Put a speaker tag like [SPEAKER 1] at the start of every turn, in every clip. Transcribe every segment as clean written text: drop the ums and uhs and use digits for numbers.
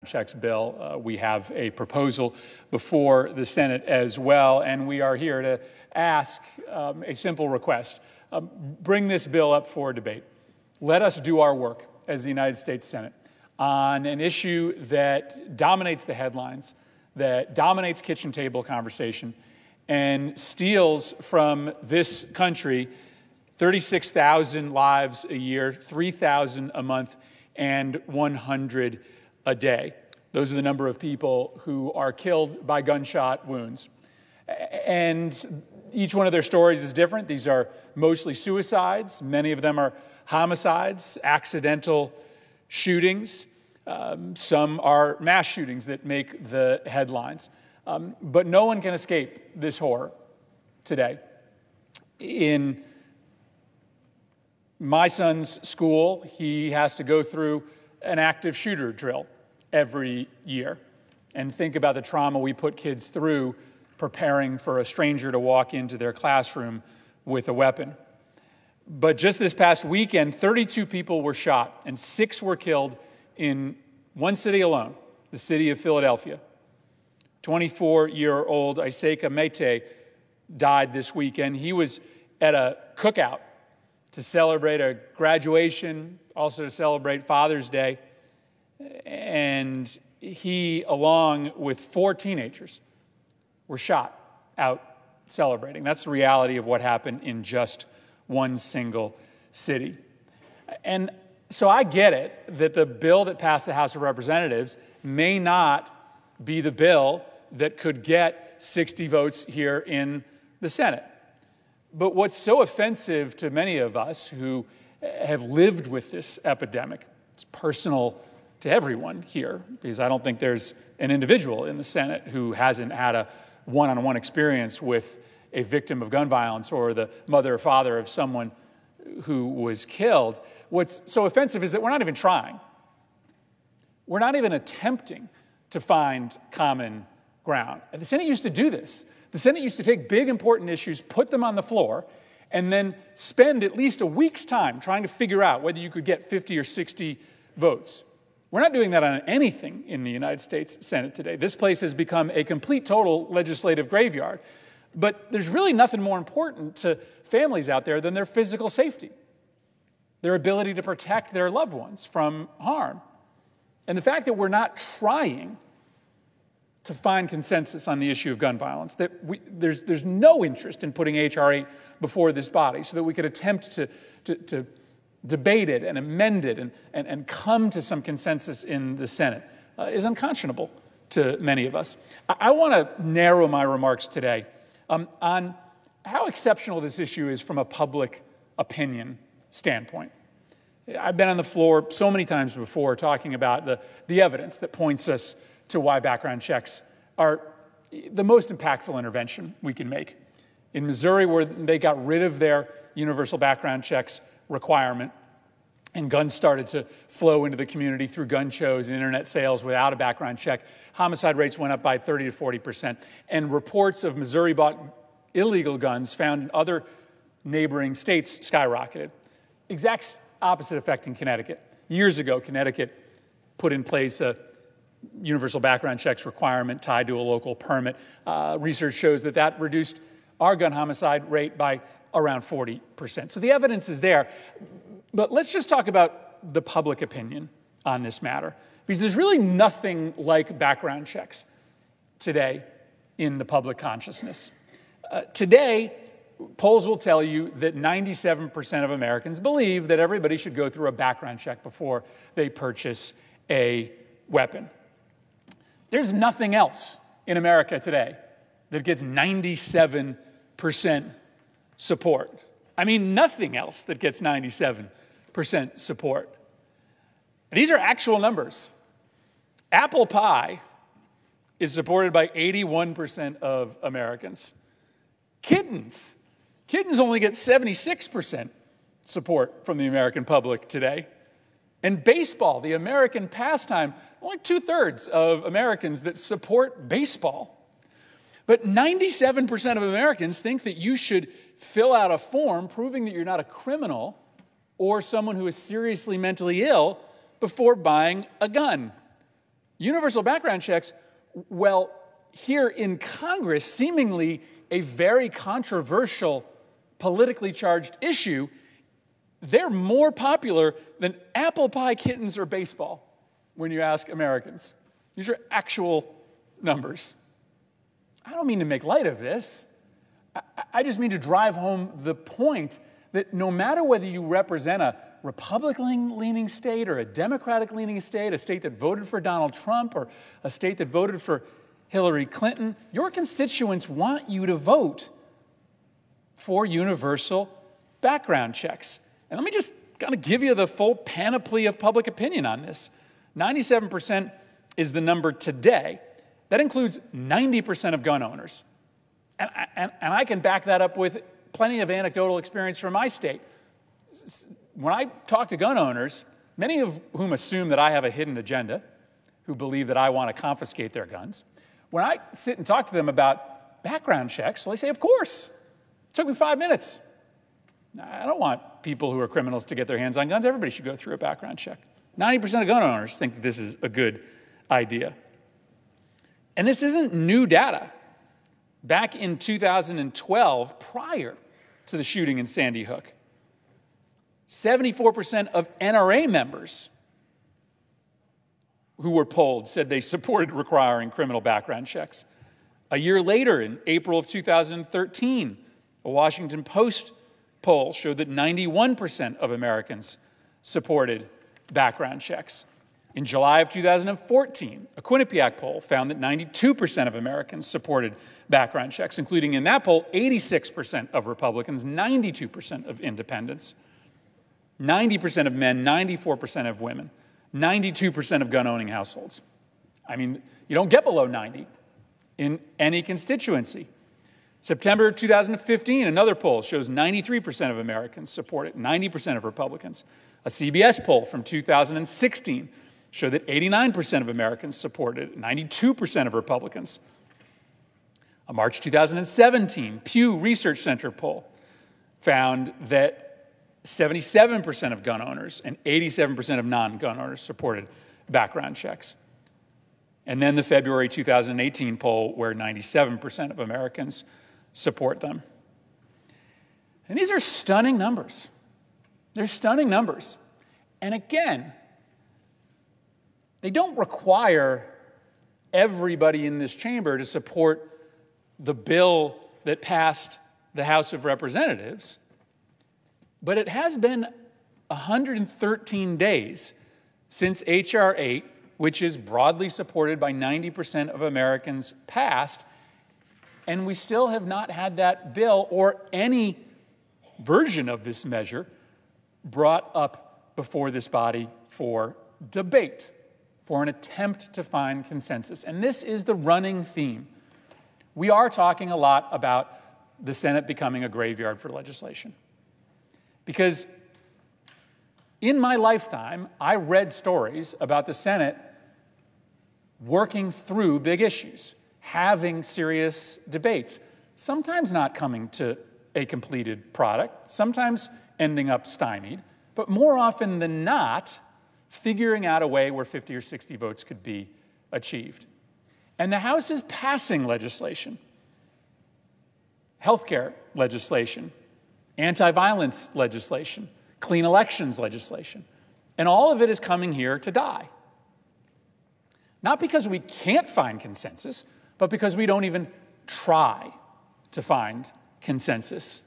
[SPEAKER 1] checks bill. We have a proposal before the Senate as well, and we are here to ask a simple request. Bring this bill up for debate. Let us do our work as the United States Senate on an issue that dominates the headlines, that dominates kitchen table conversation, and steals from this country 36,000 lives a year, 3,000 a month, and 100 a day. Those are the number of people who are killed by gunshot wounds. And each one of their stories is different. These are mostly suicides. Many of them are homicides, accidental shootings. Some are mass shootings that make the headlines. But no one can escape this horror today. In my son's school, he has to go through an active shooter drill every year. And think about the trauma we put kids through preparing for a stranger to walk into their classroom with a weapon. But just this past weekend, 32 people were shot and 6 were killed in one city alone, the city of Philadelphia. 24-year-old Iseka Mete died this weekend. He was at a cookout to celebrate a graduation, also to celebrate Father's Day. And he, along with 4 teenagers, were shot out celebrating. That's the reality of what happened in just one single city. And so I get it that the bill that passed the House of Representatives may not be the bill that could get 60 votes here in the Senate. But what's so offensive to many of us who have lived with this epidemic, it's personal to everyone here, because I don't think there's an individual in the Senate who hasn't had a one-on-one experience with a victim of gun violence or the mother or father of someone who was killed. What's so offensive is that we're not even trying. We're not even attempting to find common ground. And the Senate used to do this. The Senate used to take big, important issues, put them on the floor, and then spend at least a week's time trying to figure out whether you could get 50 or 60 votes. We're not doing that on anything in the United States Senate today. This place has become a complete, total legislative graveyard. But there's really nothing more important to families out there than their physical safety, their ability to protect their loved ones from harm. And the fact that we're not trying to find consensus on the issue of gun violence, that there's no interest in putting H.R. 8 before this body so that we could attempt to debate it and amend it and come to some consensus in the Senate is unconscionable to many of us. I want to narrow my remarks today on how exceptional this issue is from a public opinion standpoint. I've been on the floor so many times before talking about the evidence that points us to why background checks are the most impactful intervention we can make. In Missouri, where they got rid of their universal background checks requirement, and guns started to flow into the community through gun shows and internet sales without a background check, homicide rates went up by 30 to 40%. And reports of Missouri-bought illegal guns found in other neighboring states skyrocketed. Exact opposite effect in Connecticut. Years ago, Connecticut put in place a universal background checks requirement tied to a local permit. Research shows that reduced our gun homicide rate by around 40%. So the evidence is there. But let's just talk about the public opinion on this matter, because there's really nothing like background checks today in the public consciousness. Today, polls will tell you that 97% of Americans believe that everybody should go through a background check before they purchase a weapon. There's nothing else in America today that gets 97% support. I mean, nothing else that gets 97% support. These are actual numbers. Apple pie is supported by 81% of Americans. Kittens only get 76% support from the American public today. And baseball, the American pastime, only 2/3 of Americans that support baseball. But 97% of Americans think that you should fill out a form proving that you're not a criminal or someone who is seriously mentally ill before buying a gun. Universal background checks, well, here in Congress, seemingly a very controversial, politically charged issue, they're more popular than apple pie kittens or baseball when you ask Americans. These are actual numbers. I don't mean to make light of this. I just mean to drive home the point that no matter whether you represent a Republican-leaning state or a Democratic-leaning state, a state that voted for Donald Trump or a state that voted for Hillary Clinton, your constituents want you to vote for universal background checks. And let me just kind of give you the full panoply of public opinion on this. 97% is the number today. That includes 90% of gun owners. And I can back that up with plenty of anecdotal experience from my state. When I talk to gun owners, many of whom assume that I have a hidden agenda, who believe that I want to confiscate their guns, when I sit and talk to them about background checks, well, they say, of course. It took me 5 minutes. I don't want people who are criminals to get their hands on guns. Everybody should go through a background check. 90% of gun owners think that this is a good idea. And this isn't new data. Back in 2012, prior to the shooting in Sandy Hook, 74% of NRA members who were polled said they supported requiring criminal background checks. A year later, in April of 2013, a Washington Post poll showed that 91% of Americans supported background checks. In July of 2014, a Quinnipiac poll found that 92% of Americans supported background checks, including in that poll 86% of Republicans, 92% of independents, 90% of men, 94% of women, 92% of gun-owning households. I mean, you don't get below 90 in any constituency. September 2015, another poll shows 93% of Americans support it, 90% of Republicans. A CBS poll from 2016 showed that 89% of Americans supported it, 92% of Republicans. A March 2017 Pew Research Center poll found that 77% of gun owners and 87% of non-gun owners supported background checks. And then the February 2018 poll where 97% of Americans support them. And these are stunning numbers. They're stunning numbers. And again, they don't require everybody in this chamber to support the bill that passed the House of Representatives. But it has been 113 days since H.R. 8, which is broadly supported by 90% of Americans, passed, and we still have not had that bill or any version of this measure brought up before this body for debate, for an attempt to find consensus. And this is the running theme. We are talking a lot about the Senate becoming a graveyard for legislation. Because in my lifetime, I read stories about the Senate working through big issues, having serious debates, sometimes not coming to a completed product, sometimes ending up stymied, but more often than not, figuring out a way where 50 or 60 votes could be achieved. And the House is passing legislation, healthcare legislation, anti-violence legislation, clean elections legislation. And all of it is coming here to die. Not because we can't find consensus, but because we don't even try to find consensus.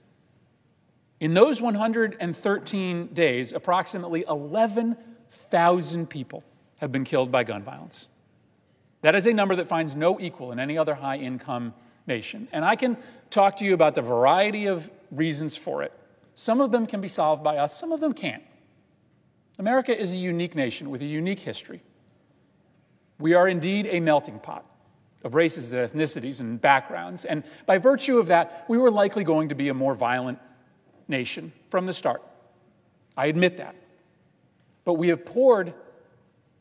[SPEAKER 1] In those 113 days, approximately 11,000 people have been killed by gun violence. That is a number that finds no equal in any other high-income nation. And I can talk to you about the variety of reasons for it. Some of them can be solved by us, some of them can't. America is a unique nation with a unique history. We are indeed a melting pot of races and ethnicities and backgrounds, and by virtue of that, we were likely going to be a more violent nation from the start. I admit that. But we have poured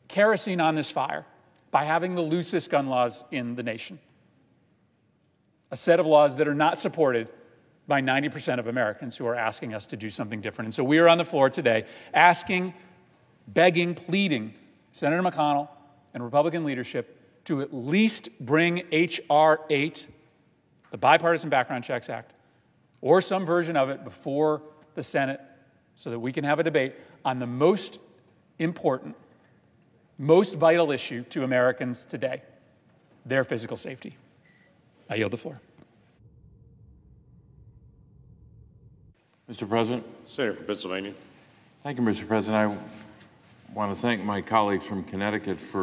[SPEAKER 1] kerosene on this fire by having the loosest gun laws in the nation. A set of laws that are not supported by 90% of Americans who are asking us to do something different. And so we are on the floor today asking, begging, pleading Senator McConnell and Republican leadership to at least bring H.R. 8, the Bipartisan Background Checks Act, or some version of it before the Senate so that we can have a debate on the most important, most vital issue to Americans today, their physical safety. I yield the floor.
[SPEAKER 2] Mr. President.
[SPEAKER 3] Senator from Pennsylvania.
[SPEAKER 2] Thank you, Mr. President. I want to thank my colleagues from Connecticut for